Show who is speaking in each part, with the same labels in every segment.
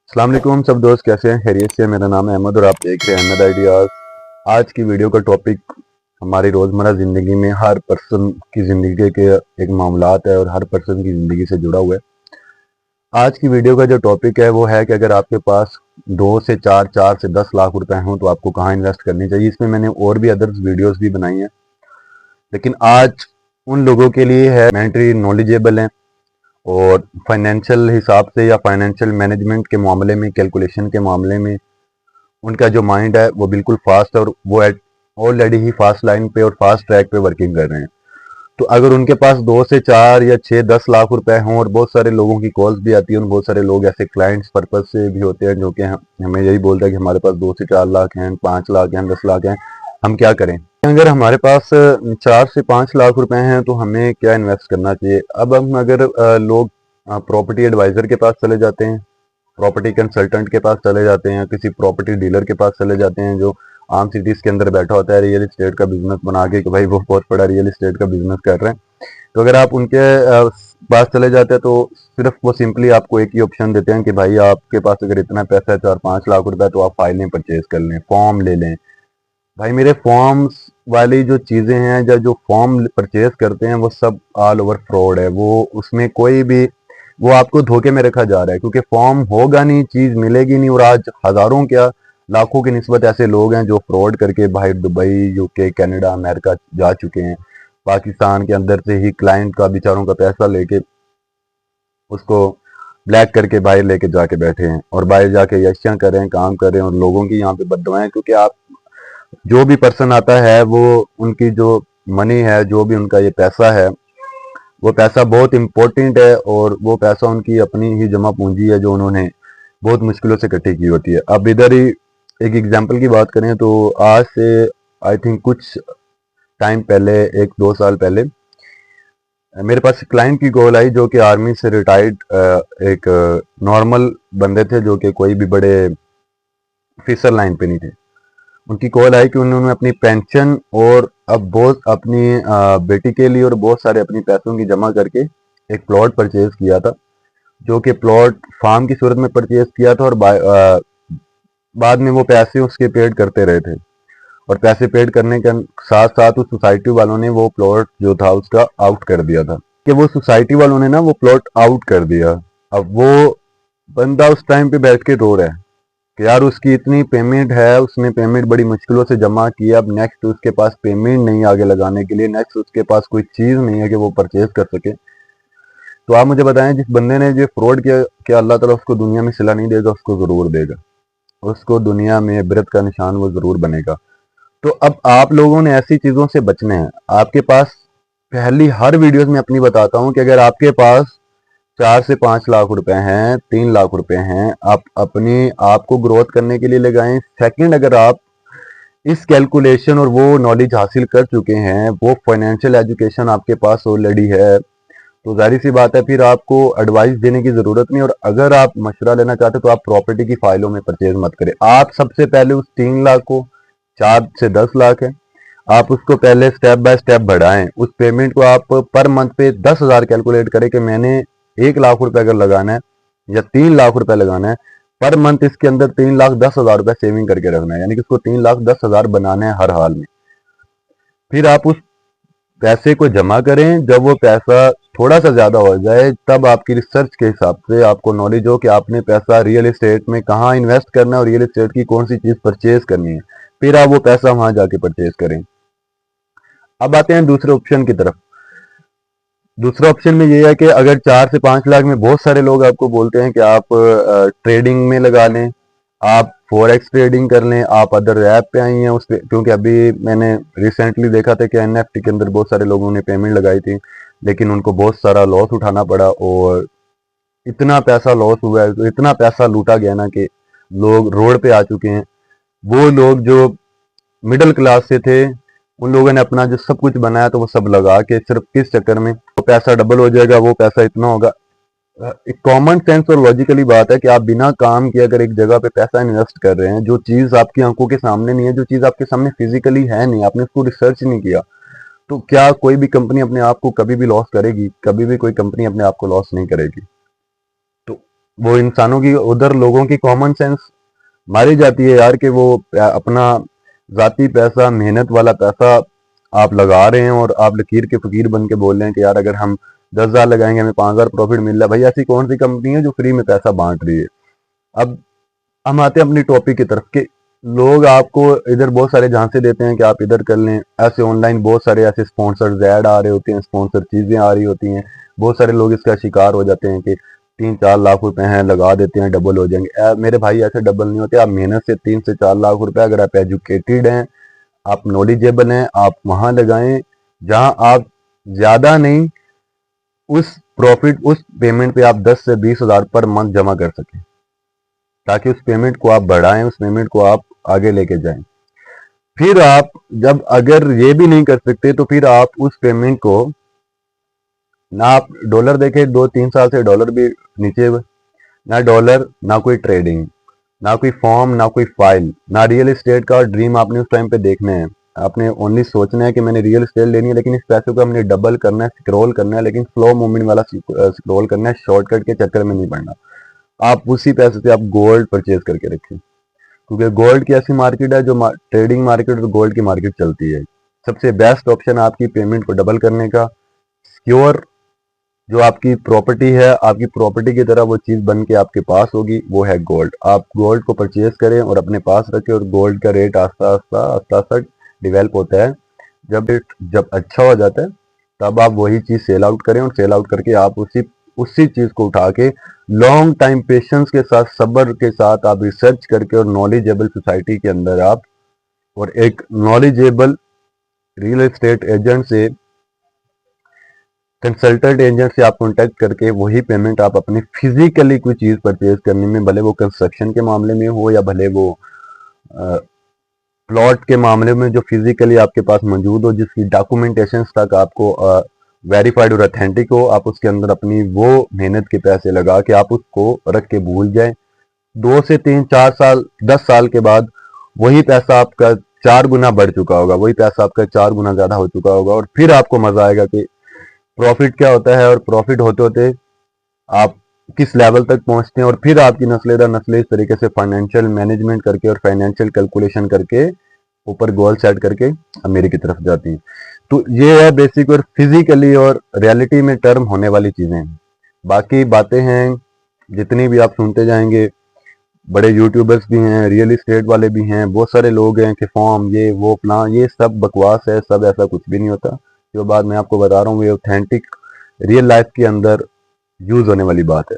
Speaker 1: अस्सलाम वालेकुम सब दोस्त, कैसे हैं? खैरियत से? मेरा नाम है अहमद और आप देख रहे हैं अहमद आइडियाज़। आज की वीडियो का टॉपिक हमारी रोज़मर्रा ज़िंदगी में हर पर्सन की ज़िंदगी के एक मामलात है और हर पर्सन की ज़िंदगी से जुड़ा हुआ है। आज की वीडियो का जो टॉपिक है वो है कि अगर आपके पास 2 से 4 से 10 लाख रुपए हों तो आपको कहाँ इन्वेस्ट करनी चाहिए। इसमें मैंने और भी अदर्स वीडियोज़ भी बनाई हैं, लेकिन आज उन लोगों के लिए है मेंटली नॉलेजेबल हैं और फाइनेंशियल हिसाब से या फाइनेंशियल मैनेजमेंट के मामले में, कैलकुलेशन के मामले में उनका जो माइंड है वो बिल्कुल फास्ट है और वो ऑलरेडी ही फास्ट लाइन पे और फास्ट ट्रैक पे वर्किंग कर रहे हैं। तो अगर उनके पास 2 से 4 या 6-10 लाख रुपए हों, और बहुत सारे लोगों की कॉल्स भी आती है और बहुत सारे लोग ऐसे क्लाइंट्स पर्पज से भी होते हैं जो कि हमें यही बोलते हैं कि हमारे पास 2 से 4 लाख हैं, 5 लाख हैं, 10 लाख हैं, हम क्या करें। अगर हमारे पास 4 से 5 लाख रुपए हैं तो हमें क्या इन्वेस्ट करना चाहिए। अब हम अगर लोग प्रॉपर्टी एडवाइजर के पास चले जाते हैं, प्रॉपर्टी कंसल्टेंट के पास चले जाते हैं, किसी प्रॉपर्टी डीलर के पास चले जाते हैं जो आम सिटीज के अंदर बैठा होता है रियल एस्टेट का बिजनेस बना के कि भाई वो बहुत बड़ा रियल एस्टेट का बिजनेस कर रहे हैं। तो अगर आप उनके पास चले जाते हैं तो सिर्फ वो सिंपली आपको एक ही ऑप्शन देते हैं कि भाई आपके पास अगर इतना पैसा है 4-5 लाख रुपए तो आप फाइलें परचेज कर लें, फॉर्म ले लें। भाई मेरे फॉर्म्स वाली जो चीज़ें हैं या जो फॉर्म परचेज करते हैं वो सब ऑल ओवर फ्रॉड है। वो उसमें कोई भी वो आपको धोखे में रखा जा रहा है, क्योंकि फॉर्म होगा नहीं, चीज़ मिलेगी नहीं। और आज हज़ारों क्या लाखों की निस्बत ऐसे लोग हैं जो फ्रॉड करके भाई दुबई, यूके, कनाडा, अमेरिका जा चुके हैं। पाकिस्तान के अंदर से ही क्लाइंट का बेचारों का पैसा लेके उसको ब्लैक करके बाहर लेके जाके बैठे हैं और बाहर जाके यशियां कर रहे हैं, काम कर रहे हैं और लोगों की यहाँ पे बददुआएं। क्योंकि आप जो भी पर्सन आता है वो उनकी जो मनी है, जो भी उनका ये पैसा है, वो पैसा बहुत इम्पोर्टेंट है और वो पैसा उनकी अपनी ही जमा पूंजी है जो उन्होंने बहुत मुश्किलों से इकट्ठी की होती है। अब इधर ही एक एग्जांपल की बात करें तो आज से आई थिंक कुछ टाइम पहले, 1-2 साल पहले, मेरे पास क्लाइंट की कॉल आई जो कि आर्मी से रिटायर्ड एक नॉर्मल बंदे थे जो कि कोई भी बड़े ऑफिसर लाइन पे नहीं थे। उनकी कॉल आई कि उन्होंने अपनी पेंशन और अब बहुत अपनी बेटी के लिए और बहुत सारे अपनी पैसों की जमा करके एक प्लॉट परचेज किया था, जो कि प्लॉट फार्म की सूरत में परचेज किया था। और बाद में वो पैसे उसके पेड करते रहे थे और पैसे पेड करने के साथ साथ उस सोसाइटी वालों ने वो प्लॉट जो था उसका आउट कर दिया था, कि वो सोसाइटी वालों ने ना वो प्लॉट आउट कर दिया। अब वो बंदा उस टाइम पे बैठ के रो रहा है कि यार उसकी इतनी पेमेंट है, उसने पेमेंट बड़ी मुश्किलों से जमा की, अब नेक्स्ट उसके पास पेमेंट नहीं आगे लगाने के लिए, नेक्स्ट उसके पास कोई चीज़ नहीं है कि वो परचेज कर सके। तो आप मुझे बताएं, जिस बंदे ने ये फ्रॉड किया, क्या अल्लाह ताला उसको दुनिया में सिला नहीं देगा? उसको ज़रूर देगा, उसको दुनिया में इबरत का निशान वो ज़रूर बनेगा। तो अब आप लोगों ने ऐसी चीज़ों से बचने हैं। आपके पास पहली हर वीडियोस में अपनी बताता हूँ कि अगर आपके पास 4 से 5 लाख रुपए हैं, 3 लाख रुपए हैं, आप अपने आप को ग्रोथ करने के लिए लगाएं। सेकंड, अगर आप इस कैलकुलेशन और वो नॉलेज हासिल कर चुके हैं, वो फाइनेंशियल एजुकेशन आपके पास ऑलरेडी है, तो जाहिर सी बात है फिर आपको एडवाइस देने की ज़रूरत नहीं। और अगर आप मशवरा लेना चाहते हो तो आप प्रॉपर्टी की फाइलों में परचेज मत करें। आप सबसे पहले उस 3 लाख को, 4 से 10 लाख है, आप उसको पहले स्टेप बाय स्टेप बढ़ाएं। उस पेमेंट को आप पर मंथ पे 10,000 कैलकुलेट करें कि मैंने 1 लाख रुपए अगर लगाना है या 3 लाख रुपए लगाना है, पर मंथ इसके अंदर 3,10,000 रुपए सेविंग करके रखना है, यानी कि उसको 3,10,000 बनाना है हर हाल में। फिर आप उस पैसे को जमा करें। जब वो पैसा थोड़ा सा ज़्यादा हो जाए तब आपकी रिसर्च के हिसाब से आपको नॉलेज हो कि आपने पैसा रियल एस्टेट में कहाँ इन्वेस्ट करना है और रियल एस्टेट की कौन सी चीज़ परचेज करनी है, फिर आप वो पैसा वहाँ जाके परचेज करें। अब आते हैं दूसरे ऑप्शन की तरफ। दूसरा ऑप्शन में ये है कि अगर 4 से 5 लाख में, बहुत सारे लोग आपको बोलते हैं कि आप ट्रेडिंग में लगा लें, आप फॉरेक्स ट्रेडिंग कर लें, आप अदर ऐप पे आई हैं उस पे, क्योंकि अभी मैंने रिसेंटली देखा था कि एनएफटी के अंदर बहुत सारे लोगों ने पेमेंट लगाई थी, लेकिन उनको बहुत सारा लॉस उठाना पड़ा और इतना पैसा लॉस हुआ है, तो इतना पैसा लूटा गया ना कि लोग रोड पे आ चुके हैं। वो लोग जो मिडिल क्लास से थे, उन लोगों ने अपना जो सब कुछ बनाया तो वो सब लगा के, सिर्फ किस चक्कर में वो पैसा डबल हो जाएगा, वो पैसा इतना होगा। एक कॉमन सेंस और लॉजिकली बात है कि आप बिना काम किए अगर एक जगह पे पैसा इन्वेस्ट कर रहे हैं, जो चीज़ आपकी आंखों के सामने नहीं है, जो चीज़ आपके सामने फिजिकली है नहीं, आपने उसको रिसर्च नहीं किया, तो क्या कोई भी कंपनी अपने आप को कभी भी लॉस करेगी? कभी भी कोई कंपनी अपने आप को लॉस नहीं करेगी। तो वो इंसानों की, उधर लोगों की कॉमन सेंस मारी जाती है यार कि वो अपना जाती पैसा, मेहनत वाला पैसा आप लगा रहे हैं और आप लकीर के फकीर बन के बोल रहे हैं कि यार अगर हम 10,000 लगाएंगे हमें 5,000 प्रॉफिट मिल रहा है। भाई ऐसी कौन सी कंपनी है जो फ्री में पैसा बांट रही है? अब हम आते हैं अपनी टॉपिक की तरफ कि लोग आपको इधर बहुत सारे झांसे देते हैं कि आप इधर कर लें। ऐसे ऑनलाइन बहुत सारे ऐसे स्पॉन्सर्स ऐड आ रहे होते हैं, स्पॉन्सर चीजें आ रही होती हैं। बहुत सारे लोग इसका शिकार हो जाते हैं कि 3-4 लाख रुपए हैं, लगा देते हैं, डबल हो जाएंगे। मेरे भाई ऐसे डबल नहीं होते। आप मेहनत से 3 से 4 लाख रुपए, अगर आप एजुकेटेड हैं, आप नॉलेजेबल हैं, आप वहां लगाएं जहां आप ज्यादा नहीं, उस प्रॉफिट, उस पेमेंट पे आप 10 से 20 हज़ार पर मंथ जमा कर सकें, ताकि उस पेमेंट को आप बढ़ाएं, उस पेमेंट को आप आगे लेके जाएं। फिर आप जब अगर ये भी नहीं कर सकते तो फिर आप उस पेमेंट को, ना आप डॉलर देखे, 2-3 साल से डॉलर भी नीचे हुए, ना डॉलर, ना कोई ट्रेडिंग, ना कोई फॉर्म, ना कोई फाइल, ना रियल एस्टेट का ड्रीम आपने उस टाइम पे देखने हैं। आपने ओनली सोचना है कि मैंने रियल एस्टेट लेनी है, लेकिन इस पैसे को हमने डबल करना है, स्क्रॉल करना है, लेकिन स्लो मूवमेंट वाला स्क्रॉल करना है, शॉर्टकट के चक्कर में नहीं पड़ना। आप उसी पैसे से आप गोल्ड परचेज करके रखें, क्योंकि गोल्ड की ऐसी मार्केट है जो ट्रेडिंग मार्केट और गोल्ड की मार्केट चलती है। सबसे बेस्ट ऑप्शन आपकी पेमेंट को डबल करने का, सिक्योर जो आपकी प्रॉपर्टी है, आपकी प्रॉपर्टी की तरह वो चीज़ बन के आपके पास होगी, वो है गोल्ड। आप गोल्ड को परचेज करें और अपने पास रखें, और गोल्ड का रेट आस्ता आस्ता आस्ता आस्ता डिवेल्प होता है। जब अच्छा हो जाता है तब आप वही चीज़ सेल आउट करें, और सेल आउट करके आप उसी उसी चीज़ को उठा के लॉन्ग टाइम पेशेंस के साथ, सब्र के साथ आप रिसर्च करके और नॉलेजेबल सोसाइटी के अंदर आप, और एक नॉलेजेबल रियल एस्टेट एजेंट से, कंसल्टेंट एजेंट से आप कांटेक्ट करके वही पेमेंट आप अपनी फिजिकली कोई चीज़ परचेज करने में, भले वो कंस्ट्रक्शन के मामले में हो या भले वो प्लॉट के मामले में, जो फिजिकली आपके पास मौजूद हो, जिसकी डॉक्यूमेंटेशन तक आपको वेरीफाइड और अथेंटिक हो, आप उसके अंदर अपनी वो मेहनत के पैसे लगा के आप उसको रख के भूल जाएं। 2 से 3-4 साल, 10 साल के बाद वही पैसा आपका 4 गुना बढ़ चुका होगा, वही पैसा आपका 4 गुना ज्यादा हो चुका होगा, और फिर आपको मजा आएगा कि प्रॉफिट क्या होता है, और प्रॉफिट होते होते आप किस लेवल तक पहुंचते हैं। और फिर आपकी नस्लें दर नस्लें इस तरीके से फाइनेंशियल मैनेजमेंट करके और फाइनेंशियल कैलकुलेशन करके ऊपर गोल सेट करके अमीरी की तरफ जाती हैं। तो ये है बेसिक और फिजिकली और रियलिटी में टर्म होने वाली चीजें। बाकी बातें हैं जितनी भी आप सुनते जाएंगे, बड़े यूट्यूबर्स भी हैं, रियल एस्टेट वाले भी हैं, बहुत सारे लोग हैं कि फॉर्म ये वो प्लान, ये सब बकवास है, सब ऐसा कुछ भी नहीं होता। जो बात मैं आपको बता रहा हूँ ये ऑथेंटिक रियल लाइफ के अंदर यूज होने वाली बात है।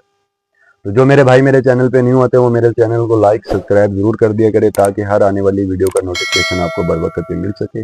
Speaker 1: तो जो मेरे भाई मेरे चैनल पे न्यू आते हैं वो मेरे चैनल को लाइक सब्सक्राइब जरूर कर दिया करें, ताकि हर आने वाली वीडियो का नोटिफिकेशन आपको बर वक्त मिल सके।